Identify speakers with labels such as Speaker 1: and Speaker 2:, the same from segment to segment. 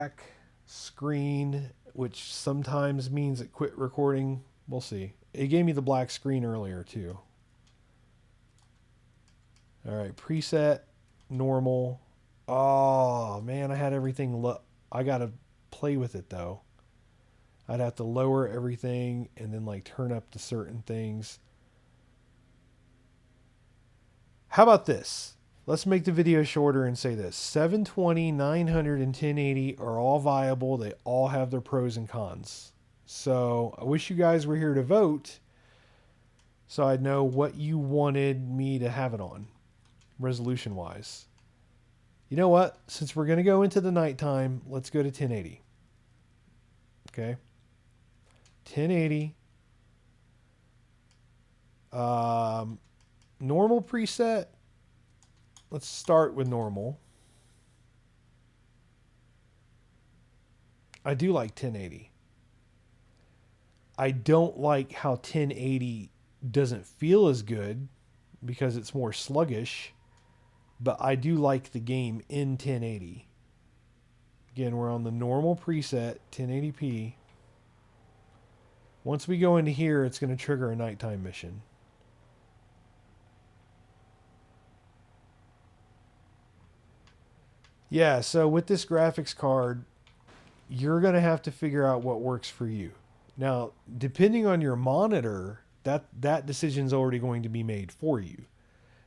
Speaker 1: black screen, which sometimes means it quit recording. We'll see. It gave me the black screen earlier too. All right, preset, normal. Oh man, I had everything. I gotta play with it though. I'd have to lower everything and then like turn up to certain things. How about this? Let's make the video shorter and say this: 720, 900, and 1080 are all viable. They all have their pros and cons. So I wish you guys were here to vote so I'd know what you wanted me to have it on, resolution wise. You know what? Since we're going to go into the nighttime, let's go to 1080. Okay. 1080. Normal preset. Let's start with normal. I do like 1080. I don't like how 1080 doesn't feel as good because it's more sluggish, but I do like the game in 1080. Again, we're on the normal preset, 1080p. Once we go into here, it's going to trigger a nighttime mission. Yeah, so with this graphics card, you're going to have to figure out what works for you. Now, depending on your monitor, that decision's already going to be made for you.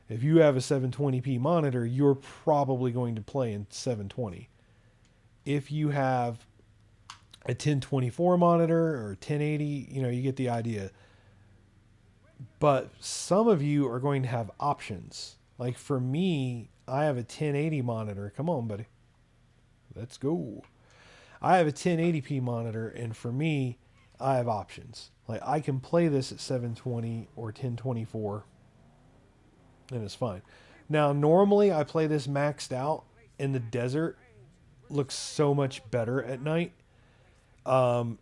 Speaker 1: If you have a 720p monitor, you're probably going to play in 720. If you have a 1024 monitor or 1080, you get the idea. But some of you are going to have options. Like for me, I have a 1080 monitor. Come on, buddy. Let's go. I have a 1080p monitor, and for me, I have options. Like I can play this at 720 or 1024, and it's fine. Now, normally I play this maxed out in the desert. Looks so much better at night. Um,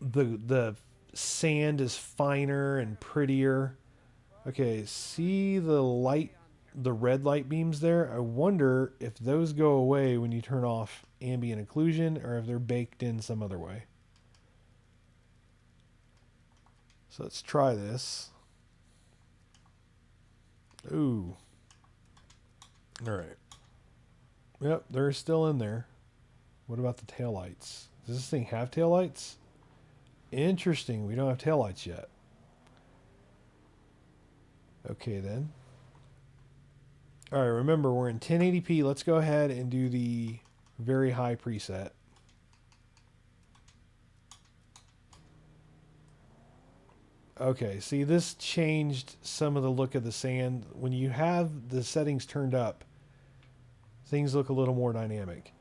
Speaker 1: the sand is finer and prettier. Okay, see the red light beams there? I wonder if those go away when you turn off ambient occlusion or if they're baked in some other way. So let's try this. Ooh. All right. Yep, they're still in there. What about the taillights? Does this thing have taillights? Interesting. We don't have taillights yet. Okay, then. All right, remember, we're in 1080p. Let's go ahead and do the very high preset. Okay, see, this changed some of the look of the sand. When you have the settings turned up, things look a little more dynamic.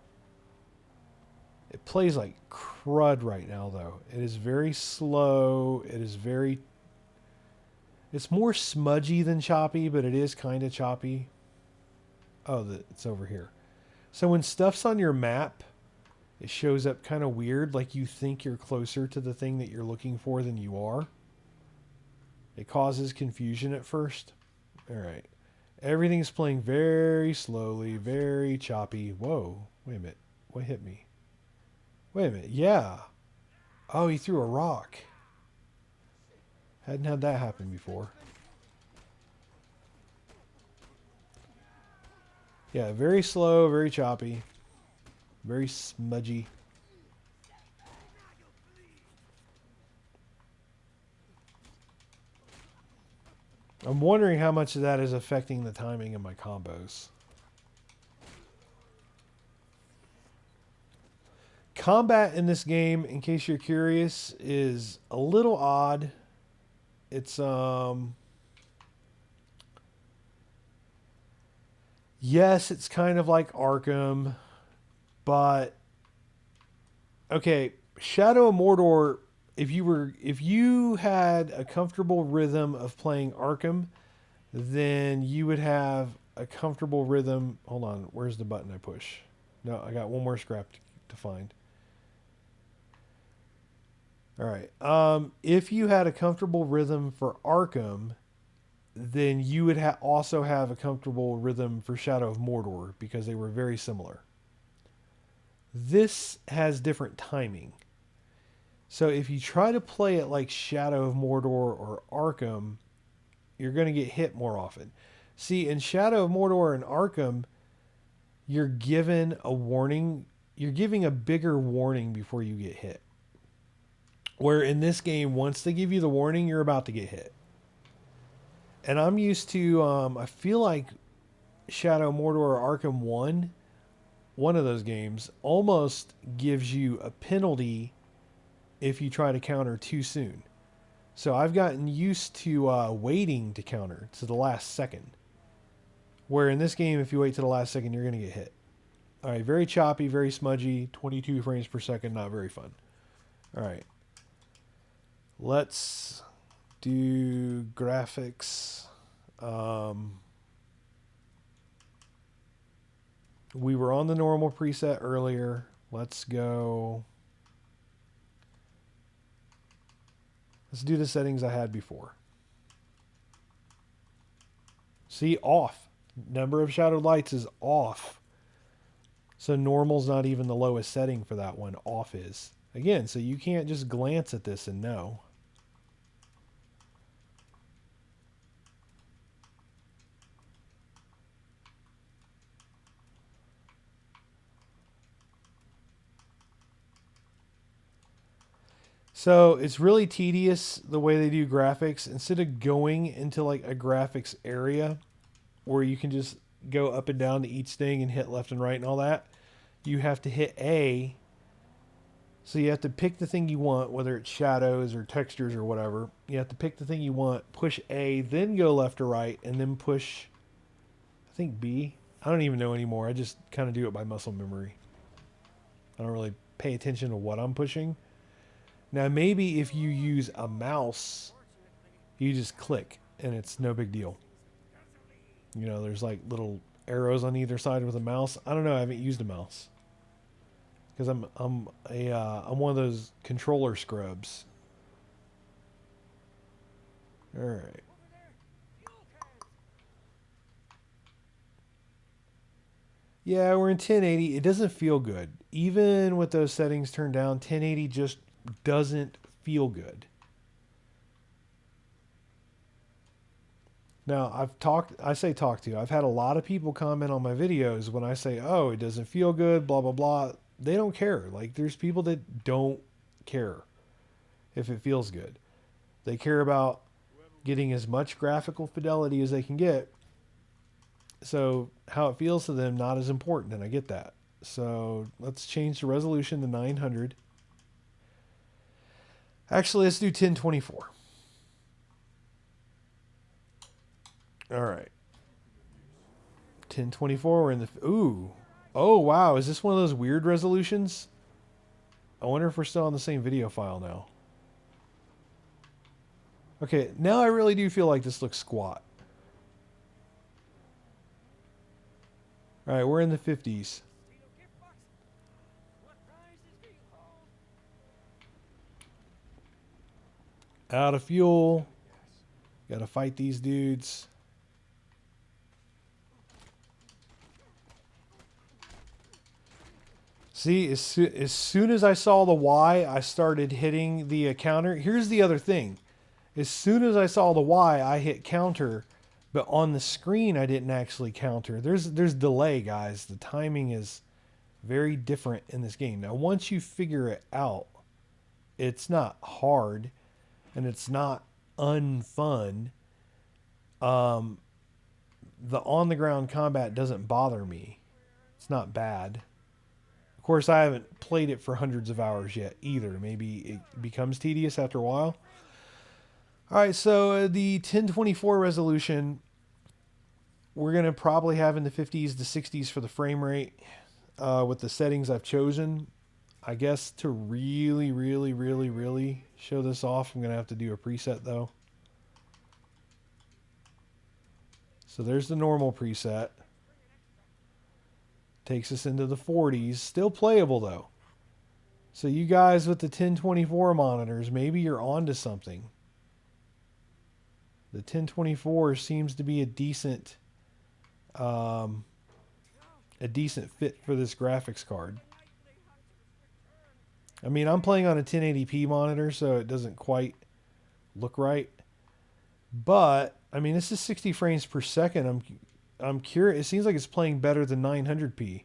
Speaker 1: It plays like crud right now, though. It is very slow. It's more smudgy than choppy, but it is kind of choppy. Oh, it's over here. So when stuff's on your map, it shows up kind of weird, like you think you're closer to the thing that you're looking for than you are. It causes confusion at first. All right. Everything's playing very slowly, very choppy. Whoa. Wait a minute. What hit me? Wait a minute. Yeah. Oh, he threw a rock. Hadn't had that happen before. Yeah, very slow, very choppy, very smudgy. I'm wondering how much of that is affecting the timing of my combos. Combat in this game, in case you're curious, is a little odd. It's yes, it's kind of like Arkham, but okay, Shadow of Mordor, if you had a comfortable rhythm of playing Arkham, then you would have a comfortable rhythm. Hold on, where's the button I push? No, I got one more scrap to find. All right. If you had a comfortable rhythm for Arkham, then you would also have a comfortable rhythm for Shadow of Mordor because they were very similar. This has different timing. So if you try to play it like Shadow of Mordor or Arkham, you're going to get hit more often. See, in Shadow of Mordor and Arkham, you're given a warning. You're giving a bigger warning before you get hit. Where in this game, once they give you the warning, you're about to get hit. And I'm used to, I feel like Shadow of Mordor or Arkham 1, one of those games, almost gives you a penalty if you try to counter too soon. So I've gotten used to waiting to counter to the last second. Where in this game, if you wait to the last second, you're going to get hit. All right, very choppy, very smudgy, 22 frames per second, not very fun. All right. Let's do graphics. We were on the normal preset earlier. Let's go. Let's do the settings I had before. See, off. Number of shadowed lights is off. So normal's not even the lowest setting for that one. Off is. Again, so you can't just glance at this and know. So it's really tedious the way they do graphics. Instead of going into like a graphics area where you can just go up and down to each thing and hit left and right and all that, you have to hit A. So you have to pick the thing you want, whether it's shadows or textures or whatever. You have to pick the thing you want, push A, then go left or right, and then push, I think B. I don't even know anymore. I just kind of do it by muscle memory. I don't really pay attention to what I'm pushing. Now, maybe if you use a mouse, you just click and it's no big deal. You know, there's like little arrows on either side with a mouse. I don't know. I haven't used a mouse because I'm one of those controller scrubs. All right. Yeah, we're in 1080. It doesn't feel good. Even with those settings turned down, 1080 just doesn't feel good. Now, I've had a lot of people comment on my videos when I say, oh, it doesn't feel good, blah, blah, blah. They don't care. Like, there's people that don't care if it feels good. They care about getting as much graphical fidelity as they can get. So, how it feels to them, not as important, and I get that. So, let's change the resolution to 900. Actually, let's do 1024. All right. 1024, we're in the... Ooh. Oh, wow. Is this one of those weird resolutions? I wonder if we're still on the same video file now. Okay, now I really do feel like this looks squat. All right, we're in the 50s. Out of fuel. Got to fight these dudes. See, as soon as I saw the Y, I started hitting the counter. Here's the other thing. As soon as I saw the Y, I hit counter, but on the screen, I didn't actually counter. There's delay, guys. The timing is very different in this game. Now, once you figure it out, it's not hard, and it's not unfun. The on-the-ground combat doesn't bother me. It's not bad. Of course, I haven't played it for hundreds of hours yet either. Maybe it becomes tedious after a while. All right, so the 1024 resolution, we're going to probably have in the 50s to 60s for the frame rate with the settings I've chosen. I guess to really, really, really, really show this off, I'm going to have to do a preset, though. So there's the normal preset. Takes us into the 40s. Still playable, though. So you guys with the 1024 monitors, maybe you're onto something. The 1024 seems to be a decent fit for this graphics card. I mean, I'm playing on a 1080p monitor, so it doesn't quite look right. But I mean, this is 60 frames per second. I'm curious. It seems like it's playing better than 900p.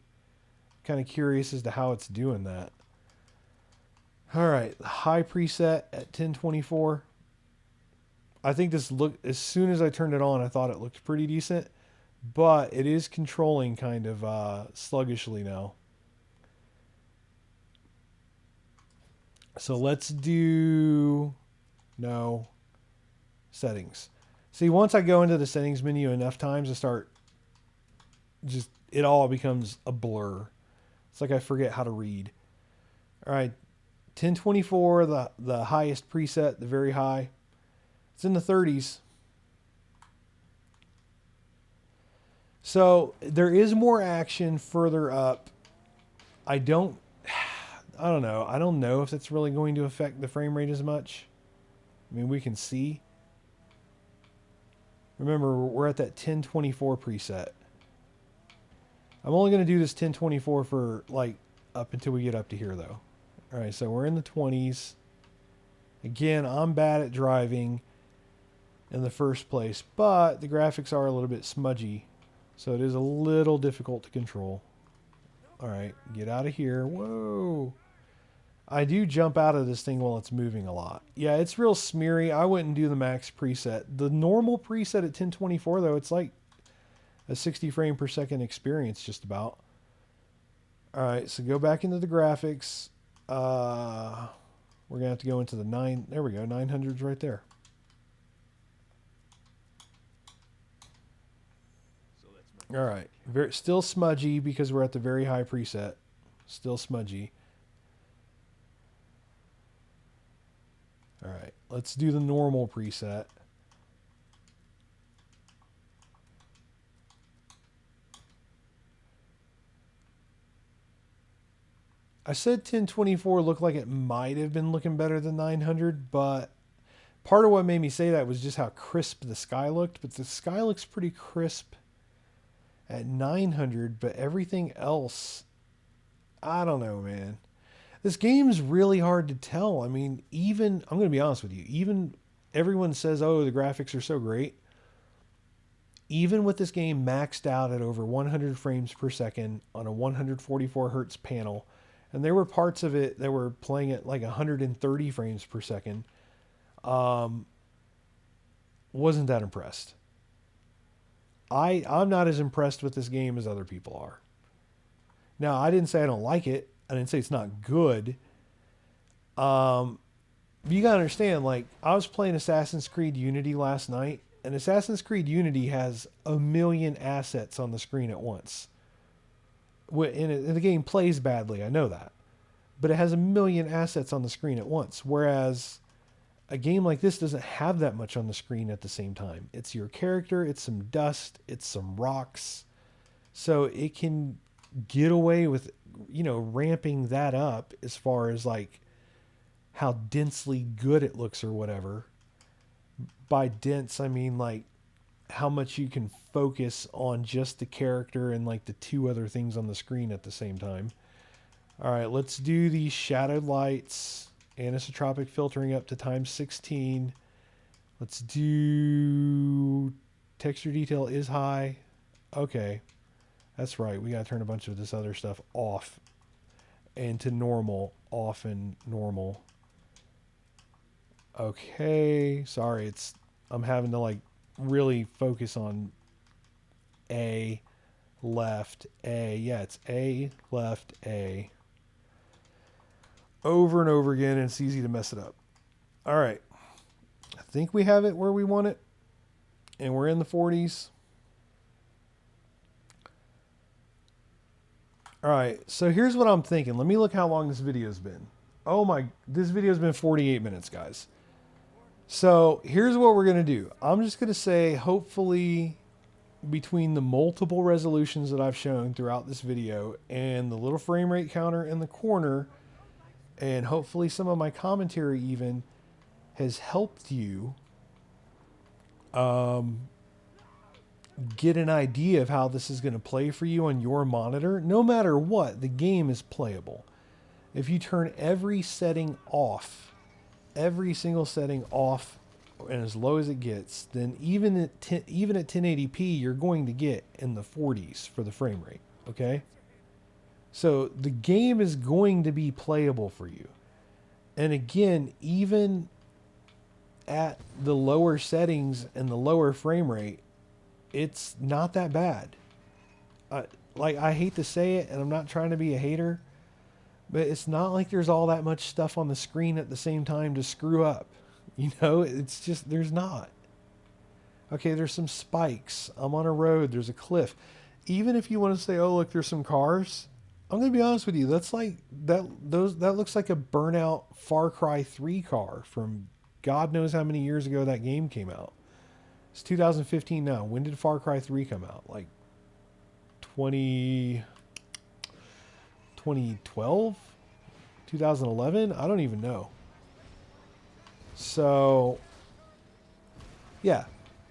Speaker 1: Kind of curious as to how it's doing that. All right, high preset at 1024. I think this look, as soon as I turned it on, I thought it looked pretty decent, but it is controlling kind of sluggishly now. So let's do no settings. See, once I go into the settings menu enough times, I start just, it all becomes a blur. It's like I forget how to read. All right, 1024, the highest preset, the very high. It's in the 30s. So there is more action further up. I don't know. I don't know if it's really going to affect the frame rate as much. I mean, we can see. Remember, we're at that 1024 preset. I'm only going to do this 1024 for like up until we get up to here though. All right, so we're in the 20s. Again, I'm bad at driving in the first place, but the graphics are a little bit smudgy, so it is a little difficult to control. All right, get out of here. Whoa. I do jump out of this thing while it's moving a lot. Yeah, it's real smeary. I wouldn't do the max preset. The normal preset at 1024, though, it's like a 60 frame per second experience just about. All right, so go back into the graphics. We're going to have to go into the 9. There we go, 900's right there. All right, still smudgy because we're at the very high preset. Still smudgy. All right, let's do the normal preset. I said 1024 looked like it might have been looking better than 900, but part of what made me say that was just how crisp the sky looked. But the sky looks pretty crisp at 900, but everything else, I don't know, man. This game's really hard to tell. I mean, even, I'm going to be honest with you, even everyone says, oh, the graphics are so great. Even with this game maxed out at over 100 frames per second on a 144 hertz panel, and there were parts of it that were playing at like 130 frames per second, wasn't that impressed. I'm not as impressed with this game as other people are. Now, I didn't say I don't like it. I didn't say it's not good. You gotta understand, like, I was playing Assassin's Creed Unity last night, and Assassin's Creed Unity has a million assets on the screen at once. And the game plays badly, I know that. But it has a million assets on the screen at once, whereas a game like this doesn't have that much on the screen at the same time. It's your character, it's some dust, it's some rocks. So it can get away with, ramping that up as far as like how densely good it looks or whatever. By dense, I mean like how much you can focus on just the character and like the two other things on the screen at the same time. All right, let's do the shadowed lights, anisotropic filtering up to times 16. Let's do texture detail is high. Okay, that's right. We got to turn a bunch of this other stuff off and to normal, off and normal. Okay, sorry, I'm having to like really focus on A, left, A. Yeah, it's A, left, A. Over and over again, and it's easy to mess it up. All right. I think we have it where we want it, and we're in the 40s. All right, so here's what I'm thinking. Let me look how long this video's been. This video's been 48 minutes, guys. So here's what we're going to do. I'm just going to say, hopefully, between the multiple resolutions that I've shown throughout this video and the little frame rate counter in the corner, and hopefully some of my commentary even has helped you get an idea of how this is going to play for you on your monitor. No matter what, the game is playable. If you turn every setting off, every single setting off, and as low as it gets, then even at 1080p, you're going to get in the 40s for the frame rate. Okay, so the game is going to be playable for you. And again, even at the lower settings and the lower frame rate, it's not that bad. Like, I hate to say it, and I'm not trying to be a hater, but it's not like there's all that much stuff on the screen at the same time to screw up. You know, it's just, there's not. Okay, there's some spikes. I'm on a road. There's a cliff. Even if you want to say, oh, look, there's some cars. I'm going to be honest with you. That's like, that looks like a burnout Far Cry 3 car from God knows how many years ago that game came out. It's 2015 now. When did Far Cry 3 come out? Like 2012? 2011? I don't even know. So, yeah,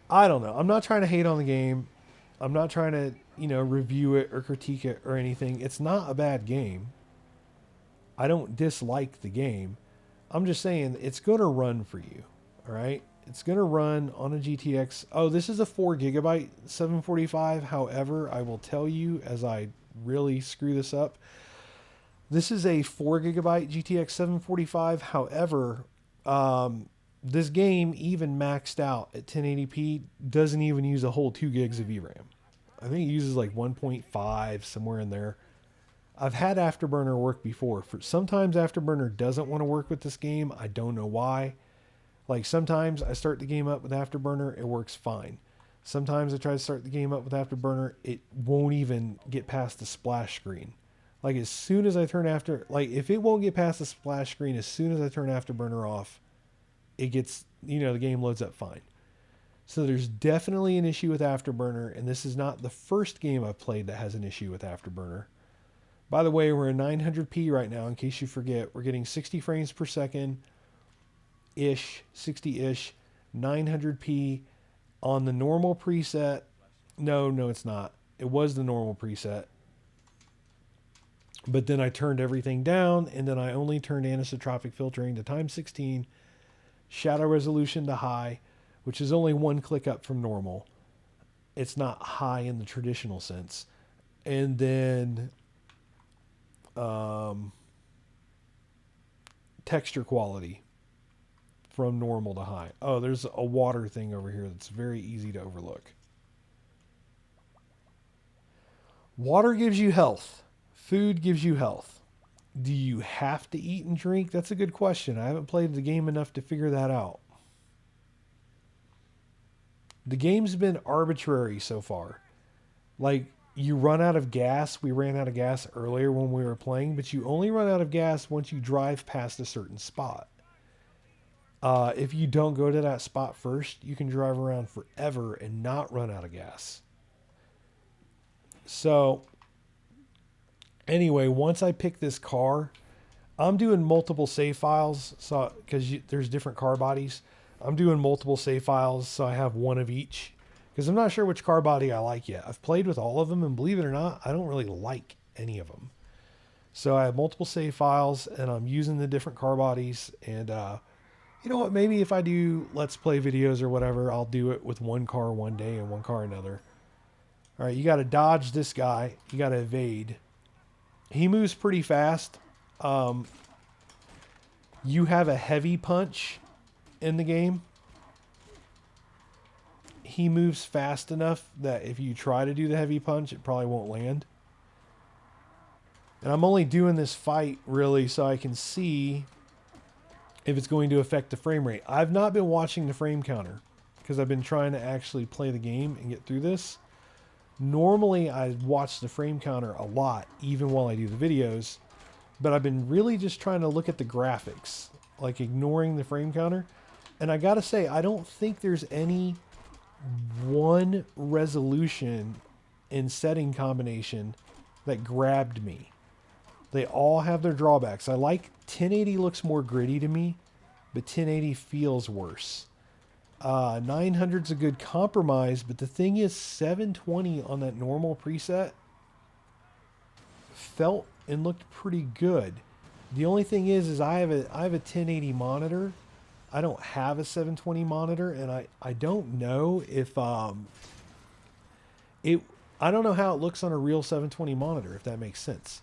Speaker 1: I don't know. I'm not trying to hate on the game. I'm not trying to, review it or critique it or anything. It's not a bad game. I don't dislike the game. I'm just saying it's going to run for you. All right. It's going to run on a GTX. Oh, this is a 4 gigabyte 745. However, I will tell you, as I really screw this up, this is a 4 gigabyte GTX 745. However, this game, even maxed out at 1080p, doesn't even use a whole 2 gigs of VRAM. I think it uses like 1.5, somewhere in there. I've had Afterburner work before. Sometimes Afterburner doesn't want to work with this game. I don't know why. Like, sometimes I start the game up with Afterburner, it works fine. Sometimes I try to start the game up with Afterburner, it won't even get past the splash screen. Like, as soon as I turn if it won't get past the splash screen, as soon as I turn Afterburner off, it gets, the game loads up fine. So there's definitely an issue with Afterburner, and this is not the first game I've played that has an issue with Afterburner. By the way, we're in 900p right now, in case you forget. We're getting 60 frames per second, 60-ish, 900p on the normal preset. No, it's not. It was the normal preset. But then I turned everything down, and then I only turned anisotropic filtering to times 16, shadow resolution to high, which is only one click up from normal. It's not high in the traditional sense. And then texture quality from normal to high. Oh, there's a water thing over here that's very easy to overlook. Water gives you health. Food gives you health. Do you have to eat and drink? That's a good question. I haven't played the game enough to figure that out. The game's been arbitrary so far. Like, you run out of gas. We ran out of gas earlier when we were playing, but you only run out of gas once you drive past a certain spot. If you don't go to that spot first, you can drive around forever and not run out of gas. So, anyway, once I pick this car, I'm doing multiple save files, so because there's different car bodies. I'm doing multiple save files, so I have one of each, because I'm not sure which car body I like yet. I've played with all of them, and believe it or not, I don't really like any of them. So I have multiple save files, and I'm using the different car bodies, and you know what, maybe if I do Let's Play videos or whatever, I'll do it with one car one day and one car another. All right, you got to dodge this guy. You got to evade. He moves pretty fast. You have a heavy punch in the game. He moves fast enough that if you try to do the heavy punch, it probably won't land. And I'm only doing this fight really so I can see if it's going to affect the frame rate. I've not been watching the frame counter because I've been trying to actually play the game and get through this. Normally I watch the frame counter a lot, even while I do the videos, but I've been really just trying to look at the graphics, like ignoring the frame counter. And I gotta say, I don't think there's any one resolution and setting combination that grabbed me. They all have their drawbacks. I like 1080 looks more gritty to me, but 1080 feels worse. 900's a good compromise, but the thing is 720 on that normal preset felt and looked pretty good. The only thing is I have a 1080 monitor. I don't have a 720 monitor, and I don't know if it I don't know how it looks on a real 720 monitor, if that makes sense.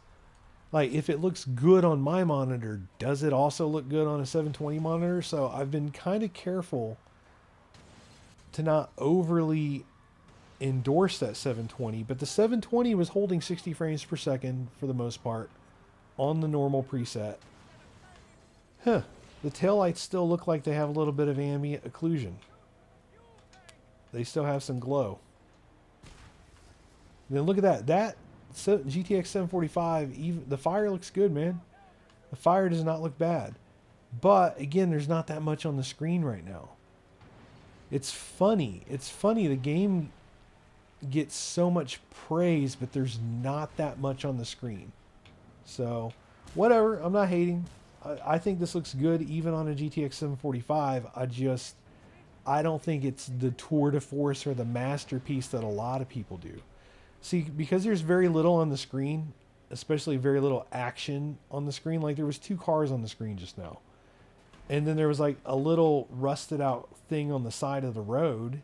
Speaker 1: Like, if it looks good on my monitor, does it also look good on a 720 monitor? So I've been kind of careful to not overly endorse that 720, but the 720 was holding 60 frames per second for the most part on the normal preset. Huh. The taillights still look like they have a little bit of ambient occlusion. They still have some glow. And then look at that. That GTX 745, even the fire looks good, man. The fire does not look bad. But again, there's not that much on the screen right now. It's funny. It's funny. The game gets so much praise, but there's not that much on the screen. So, whatever. I'm not hating. I think this looks good even on a GTX 745. I don't think it's the tour de force or the masterpiece that a lot of people do. See, because there's very little on the screen, especially very little action on the screen. Like, there was 2 cars on the screen just now. And then there was like a little rusted out thing on the side of the road.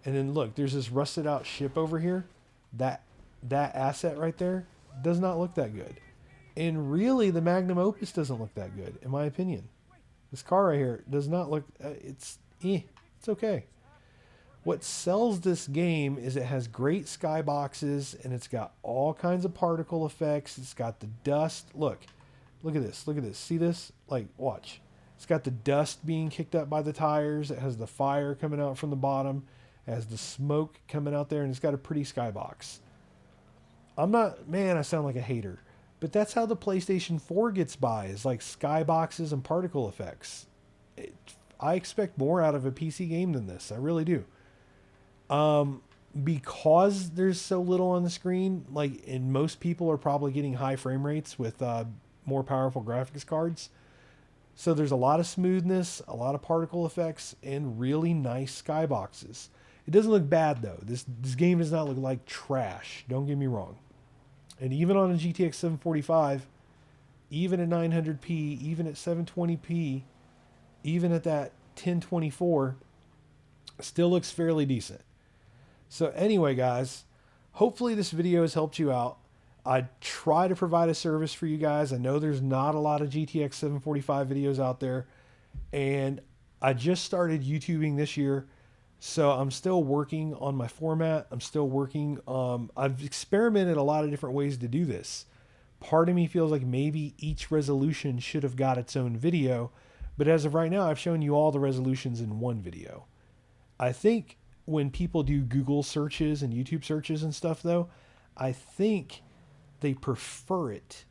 Speaker 1: And then look, there's this rusted out ship over here. That asset right there does not look that good. And really, the Magnum Opus doesn't look that good, in my opinion. This car right here does not look... it's okay. What sells this game is it has great skyboxes, and it's got all kinds of particle effects. It's got the dust. Look at this. Look at this. See this? Like, watch. It's got the dust being kicked up by the tires. It has the fire coming out from the bottom. It has the smoke coming out there, and it's got a pretty skybox. Man, I sound like a hater. But that's how the PlayStation 4 gets by, is like skyboxes and particle effects. I expect more out of a PC game than this. I really do. Because there's so little on the screen, like, and most people are probably getting high frame rates with more powerful graphics cards. So there's a lot of smoothness, a lot of particle effects, and really nice skyboxes. It doesn't look bad, though. This game does not look like trash. Don't get me wrong. And even on a GTX 745, even at 900p, even at 720p, even at that 1024, still looks fairly decent. So anyway, guys, hopefully this video has helped you out. I try to provide a service for you guys. I know there's not a lot of GTX 745 videos out there, and I just started YouTubing this year, so I'm still working on my format. I'm still working. I've experimented a lot of different ways to do this. Part of me feels like maybe each resolution should have got its own video, but as of right now, I've shown you all the resolutions in one video. I think when people do Google searches and YouTube searches and stuff, though, I think they prefer it.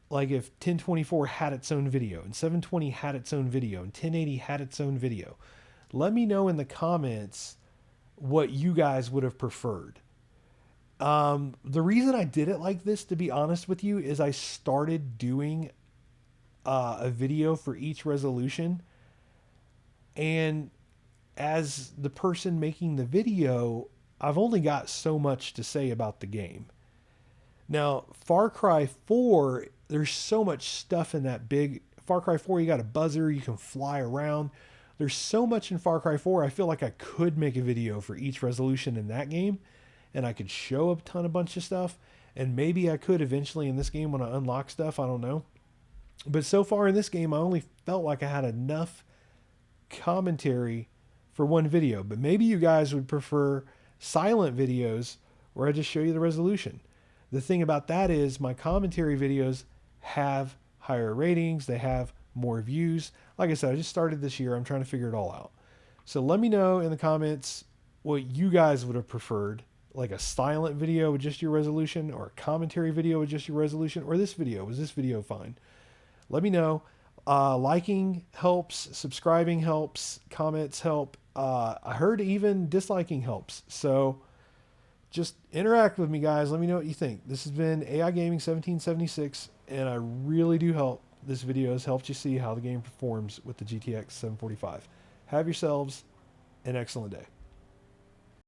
Speaker 1: Like if 1024 had its own video and 720 had its own video and 1080 had its own video. Let me know in the comments what you guys would have preferred. The reason I did it like this, to be honest with you, is I started doing a video for each resolution. And as the person making the video, I've only got so much to say about the game. Now, Far Cry 4, there's so much stuff in that big... Far Cry 4, you got a buzzer, you can fly around. There's so much in Far Cry 4, I feel like I could make a video for each resolution in that game, and I could show a bunch of stuff, and maybe I could eventually in this game when I unlock stuff, I don't know. But so far in this game, I only felt like I had enough commentary for one video. But maybe you guys would prefer silent videos where I just show you the resolution. The thing about that is my commentary videos have higher ratings. They have more views. Like I said, I just started this year. I'm trying to figure it all out. So let me know in the comments what you guys would have preferred, like a silent video with just your resolution, or a commentary video with just your resolution, or this video. Was this video fine? Let me know. Liking helps, subscribing helps, comments help. I heard even disliking helps. So just interact with me, guys. Let me know what you think. This has been AI Gaming 1776, and I really do hope this video has helped you see how the game performs with the GTX 745. Have yourselves an excellent day.